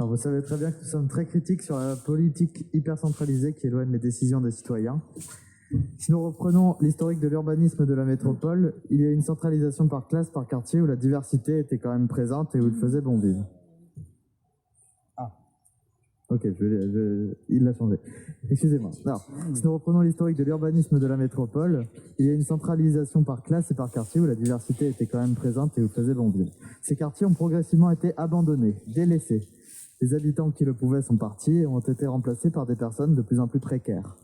Alors vous savez très bien que nous sommes très critiques sur la politique hyper centralisée qui éloigne les décisions des citoyens. Si nous reprenons l'historique de l'urbanisme de la métropole, il y a une centralisation par classe, par quartier, où la diversité était quand même présente et où il faisait bon vivre. Ah, ok, il l'a changé. Excusez-moi. Alors, si nous reprenons l'historique de l'urbanisme de la métropole, il y a une centralisation par classe et par quartier, où la diversité était quand même présente et où il faisait bon vivre. Ces quartiers ont progressivement été abandonnés, délaissés. Les habitants qui le pouvaient sont partis et ont été remplacés par des personnes de plus en plus précaires.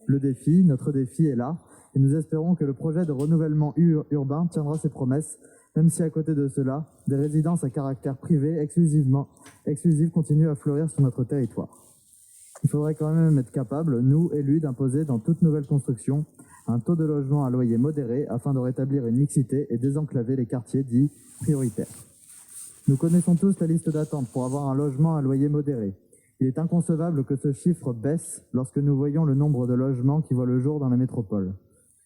Notre défi est là, et nous espérons que le projet de renouvellement urbain tiendra ses promesses, même si à côté de cela, des résidences à caractère privé exclusives continuent à fleurir sur notre territoire. Il faudrait quand même être capable, nous, élus, d'imposer dans toute nouvelle construction un taux de logement à loyer modéré afin de rétablir une mixité et désenclaver les quartiers dits prioritaires. Nous connaissons tous la liste d'attente pour avoir un logement à loyer modéré. Il est inconcevable que ce chiffre baisse lorsque nous voyons le nombre de logements qui voient le jour dans la métropole.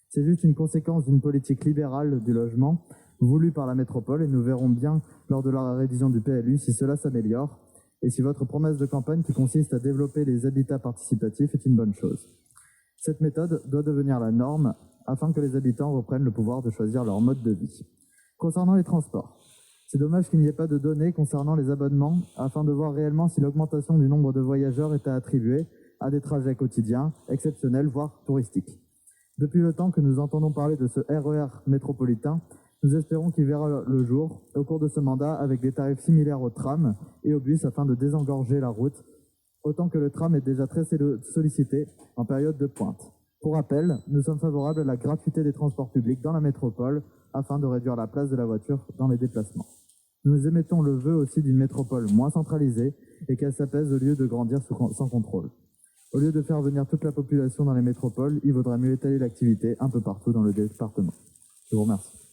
C'est juste une conséquence d'une politique libérale du logement voulue par la métropole et nous verrons bien lors de la révision du PLU si cela s'améliore et si votre promesse de campagne qui consiste à développer les habitats participatifs est une bonne chose. Cette méthode doit devenir la norme afin que les habitants reprennent le pouvoir de choisir leur mode de vie. Concernant les transports, c'est dommage qu'il n'y ait pas de données concernant les abonnements afin de voir réellement si l'augmentation du nombre de voyageurs est à attribuer à des trajets quotidiens, exceptionnels, voire touristiques. Depuis le temps que nous entendons parler de ce RER métropolitain, nous espérons qu'il verra le jour au cours de ce mandat avec des tarifs similaires au tram et au bus afin de désengorger la route, autant que le tram est déjà très sollicité en période de pointe. Pour rappel, nous sommes favorables à la gratuité des transports publics dans la métropole afin de réduire la place de la voiture dans les déplacements. Nous émettons le vœu aussi d'une métropole moins centralisée et qu'elle s'apaise au lieu de grandir sans contrôle. Au lieu de faire venir toute la population dans les métropoles, il vaudrait mieux étaler l'activité un peu partout dans le département. Je vous remercie.